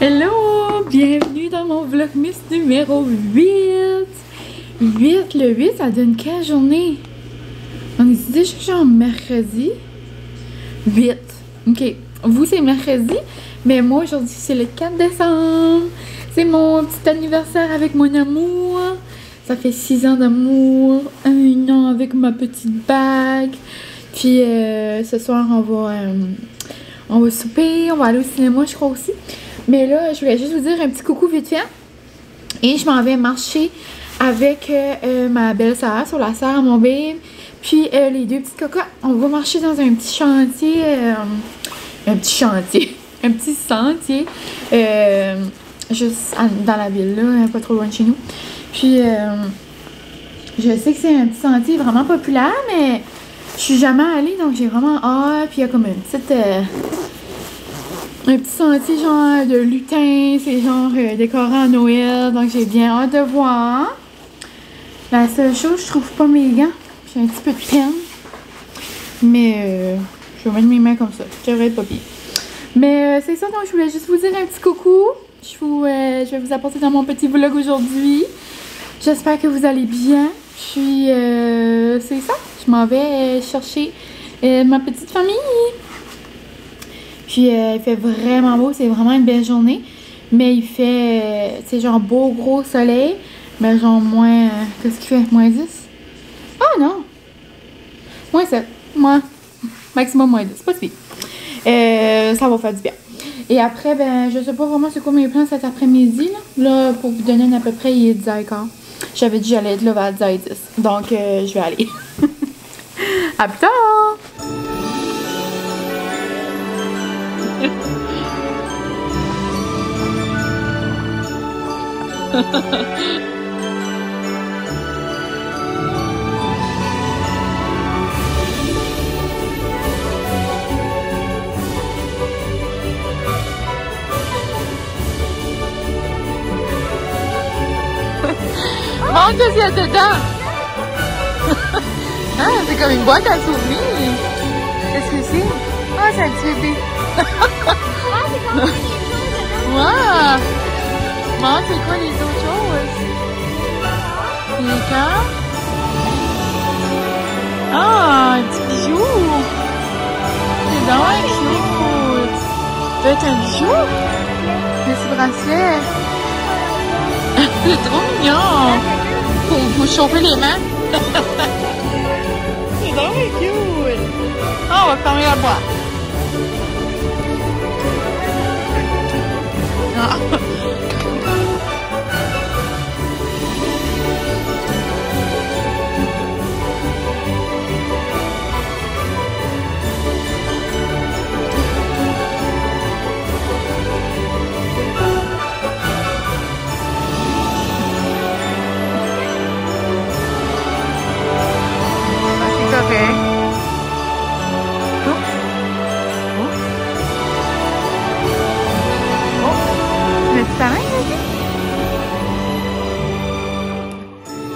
Hello! Bienvenue dans mon vlogmas numéro 8! 8, le 8, ça donne quelle journée? On est déjà genre mercredi? 8. Ok. Vous, c'est mercredi, mais moi, aujourd'hui, c'est le 4 décembre. C'est mon petit anniversaire avec mon amour. Ça fait 6 ans d'amour. 1 an avec ma petite bague. Puis, ce soir, on va souper. On va aller au cinéma, je crois aussi. Mais là, je voulais juste vous dire un petit coucou vite fait. Et je m'en vais marcher avec ma belle-sœur sur la serre à mon babe. Puis les deux petites cocottes, on va marcher dans un petit chantier. Un petit sentier. Juste dans la ville, là, pas trop loin de chez nous. Puis je sais que c'est un petit sentier vraiment populaire, mais je suis jamais allée, donc j'ai vraiment hâte. Puis il y a comme une petite... un petit sentier genre de lutin, c'est genre décoré à Noël, donc j'ai bien hâte de voir. La seule chose, je trouve pas mes gants, j'ai un petit peu de peine, mais je vais mettre mes mains comme ça, je devrais être pas pire. Mais c'est ça, donc je voulais juste vous dire un petit coucou. Je vais vous apporter dans mon petit vlog aujourd'hui. J'espère que vous allez bien. Puis c'est ça, je m'en vais chercher ma petite famille. Puis il fait vraiment beau, c'est vraiment une belle journée. Mais il fait, c'est genre beau gros soleil. Mais genre moins, qu'est-ce qu'il fait? Moins 10? Ah non! Moins 7. Maximum moins 10. C'est pas si pire. Ça va faire du bien. Et après, ben, je sais pas vraiment c'est quoi mes plans cet après-midi. Là, pour vous donner à peu près, il est 10h15. J'avais dit que j'allais être là vers 10h10. Donc, je vais aller. À plus tard! Montre ce qu'il y a dedans! Ah, c'est comme une boîte à souvenirs! Qu'est-ce que c'est? Ah, c'est un petit bébé! Wow! Maman, c'est quoi les autres choses? Les cartes? Ah, un petit bijou! C'est donc cute! Ça doit être un bijou? Le petit bracelet! C'est trop mignon! Pour vous chauffer les mains! C'est donc cute! Ah, on va fermer la boîte! Ah.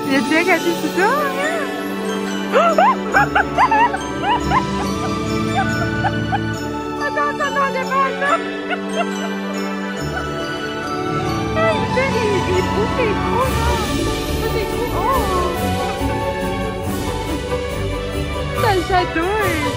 Il a bien caché tout ça, Attends, démarre là! Il est beau, c'est gros, là! Ça, c'est gros! Oh! Ça chatouille!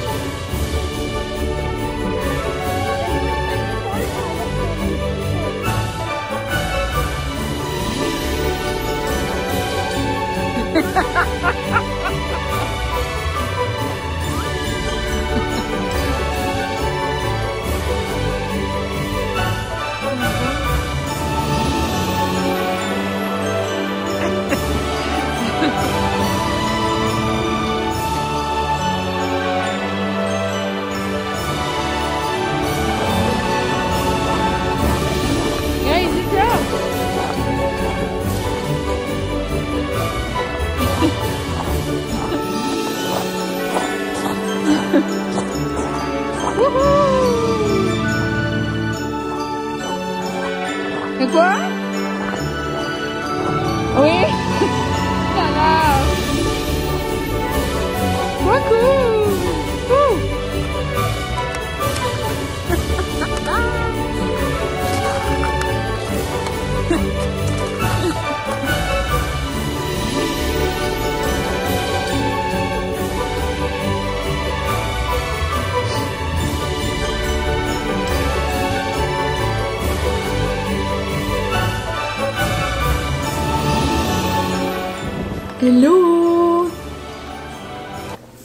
Hello!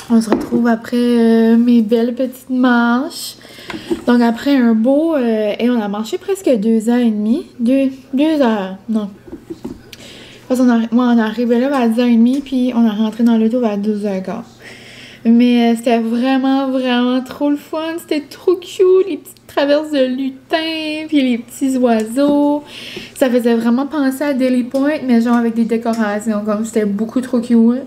On se retrouve après mes belles petites marches. Donc après un beau... et on a marché presque 2h30. 2 heures, non. Parce qu'on on est arrivé là vers 10h30, puis on est rentré dans l'auto vers 12h15. Mais c'était vraiment, vraiment trop le fun. C'était trop cute, les petites traverses de lutins, puis les petits oiseaux. Ça faisait vraiment penser à Daily Point, mais genre avec des décorations, comme c'était beaucoup trop cute.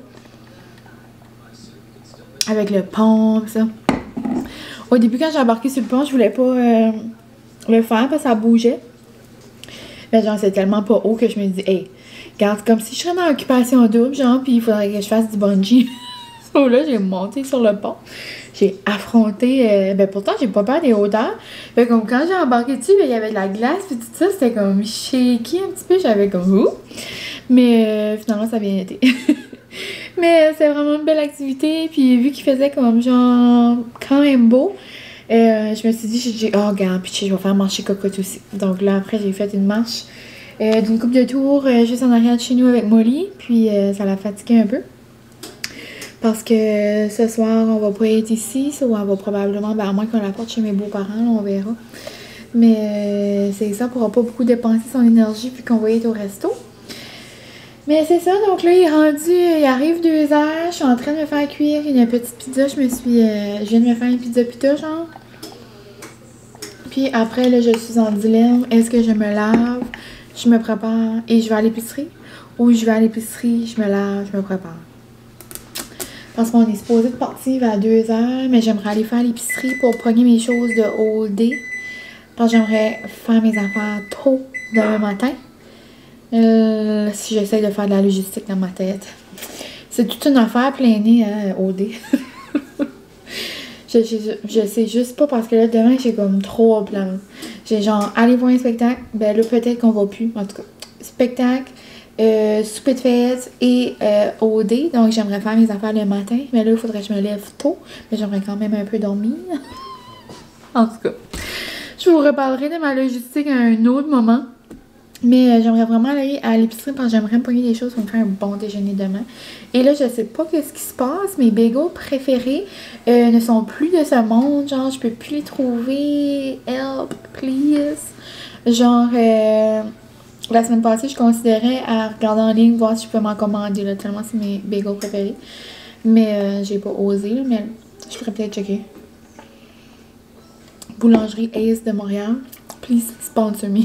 Avec le pont, pis ça. Au début, quand j'ai embarqué sur le pont, je voulais pas le faire parce que ça bougeait. Mais genre, c'est tellement pas haut que je me dis, hey, regarde, comme si je serais dans l'occupation double, genre, puis il faudrait que je fasse du bungee. So là, j'ai monté sur le pont. J'ai affronté, ben pourtant, j'ai pas peur des hauteurs. Fait comme quand j'ai embarqué dessus, ben, il y avait de la glace, puis tout ça, c'était comme shaky un petit peu. J'avais comme, ouh. Mais finalement, ça a bien été. Mais c'est vraiment une belle activité. Puis vu qu'il faisait comme genre quand même beau, je me suis dit, oh regarde, puis je vais faire marcher cocotte aussi. Donc là, après, j'ai fait une marche d'une couple de tours juste en arrière de chez nous avec Molly. Puis ça l'a fatigué un peu. Parce que ce soir, on va pas être ici. Ou on va probablement, ben à moins qu'on la porte chez mes beaux-parents, on verra. Mais c'est ça, on pourra pas beaucoup dépenser son énergie puis qu'on va être au resto. Mais c'est ça, donc là, il arrive 2h, je suis en train de me faire cuire une petite pizza, je viens de me faire une pizza pita, genre. Puis après, là, je suis en dilemme, est-ce que je me lave, je me prépare et je vais à l'épicerie? Ou je vais à l'épicerie, je me lave, je me prépare? Parce qu'on est supposé de partir vers 2h, mais j'aimerais aller faire l'épicerie pour pogner mes choses de all day. Parce que j'aimerais faire mes affaires tôt demain matin. Si j'essaie de faire de la logistique dans ma tête. C'est toute une affaire plein nez, hein, OD. je sais juste pas parce que là, demain, j'ai comme 3 plans. J'ai genre, aller voir un spectacle. Ben là, peut-être qu'on va plus. En tout cas, spectacle, souper de fête et OD. Donc, j'aimerais faire mes affaires le matin. Mais là, il faudrait que je me lève tôt. Mais j'aimerais quand même un peu dormir. En tout cas, je vous reparlerai de ma logistique à un autre moment. Mais j'aimerais vraiment aller à l'épicerie parce que j'aimerais me pogner des choses pour me faire un bon déjeuner demain. Et là, je sais pas qu'est-ce qui se passe. Mes bagels préférés ne sont plus de ce monde. Genre, je peux plus les trouver. Help, please. Genre, la semaine passée, je considérais à regarder en ligne, voir si je peux m'en commander. Là, tellement c'est mes bagels préférés. Mais j'ai pas osé. Là, mais je pourrais peut-être checker. Boulangerie Ace de Montréal. Please sponsor me.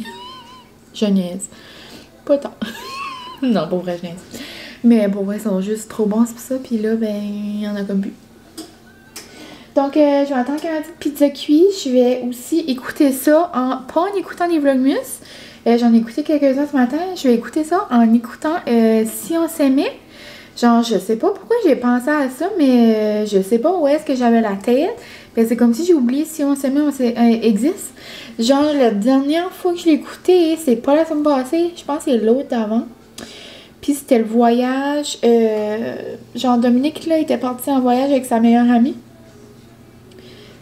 Je niaise. Pas tant. Non, pour vrai, je niaise. Mais pour vrai, ils sont juste trop bons, c'est pour ça. Puis là, ben, il y en a comme plus. Donc, je vais attendre que ma petite pizza cuise. Je vais aussi écouter ça pas en écoutant des vlogmas. J'en ai écouté quelques-uns ce matin. Je vais écouter ça en écoutant Si on s'aimait. Genre, je sais pas pourquoi j'ai pensé à ça, mais je sais pas où est-ce que j'avais la tête. Ben, c'est comme si j'ai oublié Si on s'aimait existe. Genre, la dernière fois que je l'ai écouté, c'est pas la semaine passée, je pense que c'est l'autre d'avant. Puis c'était le voyage. Genre, Dominique, là, était parti en voyage avec sa meilleure amie.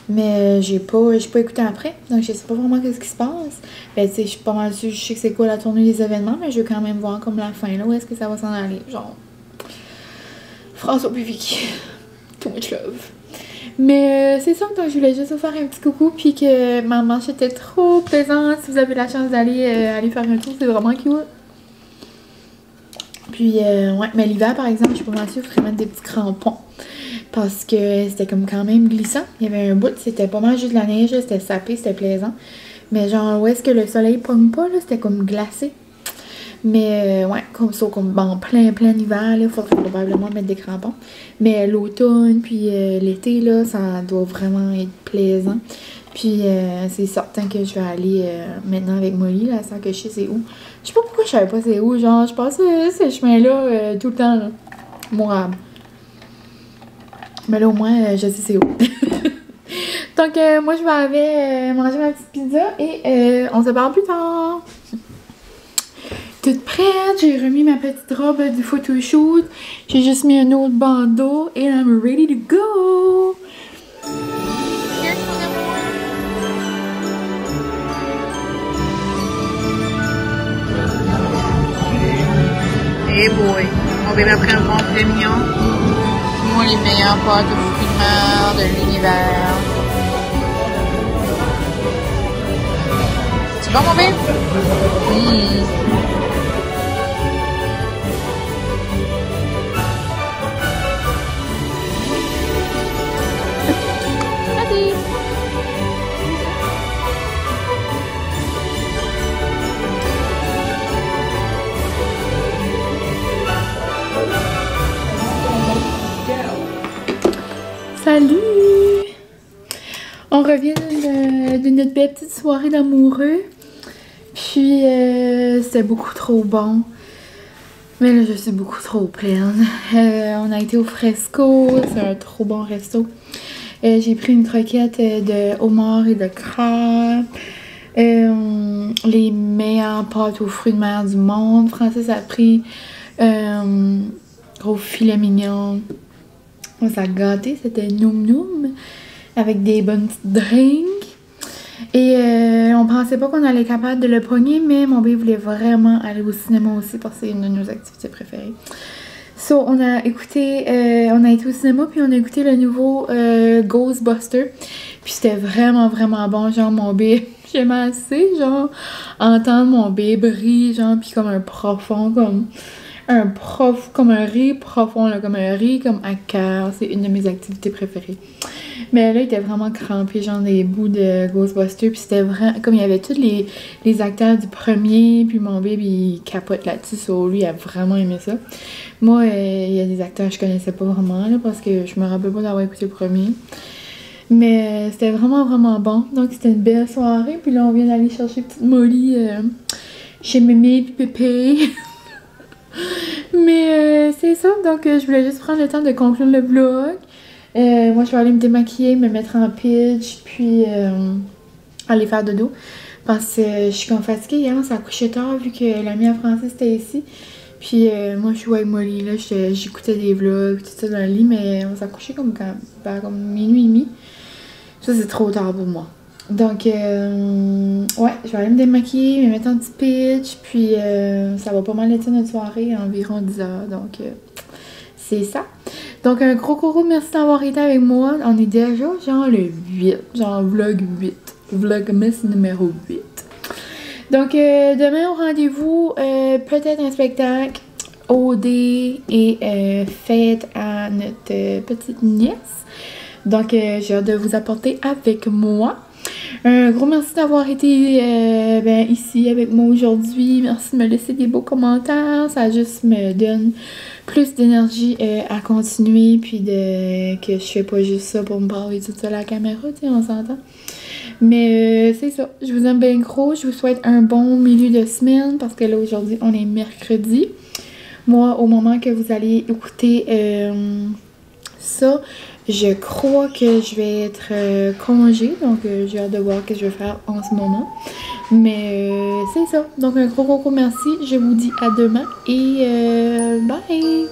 Mais j'ai pas écouté après. Donc, je sais pas vraiment qu'est-ce qui se passe. Ben, tu sais, je suis pas mal sûre, je sais que c'est quoi la tournée des événements, mais je veux quand même voir comme la fin, là, où est-ce que ça va s'en aller. Genre, François Vicky. Too much love. Mais c'est ça, donc je voulais juste vous faire un petit coucou, puis que ma marche était trop plaisante. Si vous avez la chance d'aller aller faire un tour, c'est vraiment cute. Puis, ouais, mais l'hiver, par exemple, je suis pas mal sûre qu'il faudrait mettre des petits crampons. Parce que c'était comme quand même glissant. Il y avait un bout, c'était pas mal juste de la neige, c'était sapé, c'était plaisant. Mais genre, où est-ce que le soleil pogne pas, là, c'était comme glacé. Mais ouais, comme ça, comme en plein hiver, il faudrait probablement mettre des crampons. Mais l'automne, puis l'été, là, ça doit vraiment être plaisant. Puis c'est certain que je vais aller maintenant avec Molly, là, sans que je sais c'est où. Je sais pas pourquoi je savais pas c'est où, genre, je passe ce chemin-là tout le temps, là. Moi. Mais là, au moins, je sais c'est où. Donc, moi, je vais aller manger ma petite pizza et on se parle plus tard. Toute prête, j'ai remis ma petite robe du photoshoot, j'ai juste mis un autre bandeau et I'm ready to go! Cheers, mon amour! Hey boy! Mon bébé a pris un bon poulet mignon. Moi, les meilleurs pâtes aux fruits de mer de l'univers. C'est bon, mon bébé? Salut! On revient de notre belle petite soirée d'amoureux. Puis, c'était beaucoup trop bon. Mais là, je suis beaucoup trop pleine. On a été au Fresco. C'est un trop bon resto. J'ai pris une croquette de homard et de crabe. Les meilleures pâtes aux fruits de mer du monde. Francis a pris gros filet mignon. On s'est gâté, c'était noum noum avec des bonnes petites drinks. Et on pensait pas qu'on allait être capable de le pogner, mais mon bébé voulait vraiment aller au cinéma aussi parce que c'est une de nos activités préférées. So, on a été au cinéma puis on a écouté le nouveau Ghostbusters. Puis c'était vraiment vraiment bon, genre mon bébé, j'aimais assez genre entendre mon bébé rire, genre puis comme un profond, comme un rire profond, là, comme un rire comme à cœur. C'est une de mes activités préférées. Mais là, il était vraiment crampé, genre des bouts de Ghostbusters. Puis c'était vraiment, comme il y avait tous les acteurs du premier, puis mon bébé, il capote là-dessus. So, lui, il a vraiment aimé ça. Moi, il y a des acteurs que je connaissais pas vraiment, là, parce que je me rappelle pas d'avoir écouté le premier. Mais c'était vraiment, vraiment bon. Donc, c'était une belle soirée. Puis là, on vient d'aller chercher petite Molly chez Mémé puis Pépé. Mais c'est ça, donc je voulais juste prendre le temps de conclure le vlog. Moi je vais aller me démaquiller, me mettre en pitch, puis aller faire dodo. Parce que je suis comme fatiguée, hier on s'est couché tard vu que l'amie à Francis était ici. Puis moi je suis avec Molly, là, j'écoutais des vlogs, tout ça dans le lit, mais on s'est couché comme minuit et demi. Ça c'est trop tard pour moi. Donc, ouais, je vais aller me démaquiller, me mettre en petit pitch, puis ça va pas mal être notre soirée, environ 10 heures, donc c'est ça. Donc, un gros merci d'avoir été avec moi. On est déjà genre le 8, genre vlog 8, vlogmas numéro 8. Donc, demain au rendez-vous, peut-être un spectacle, OD et fête à notre petite nièce. Donc, j'ai hâte de vous apporter avec moi. Un gros merci d'avoir été ici avec moi aujourd'hui. Merci de me laisser des beaux commentaires. Ça juste me donne plus d'énergie à continuer. Puis que je fais pas juste ça pour me parler tout seul à la caméra, tu sais, on s'entend. Mais c'est ça. Je vous aime bien gros. Je vous souhaite un bon milieu de semaine parce que là aujourd'hui on est mercredi. Moi, au moment que vous allez écouter ça, je crois que je vais être congé, donc j'ai hâte de voir ce que je vais faire en ce moment. Mais c'est ça. Donc un gros merci. Je vous dis à demain et bye!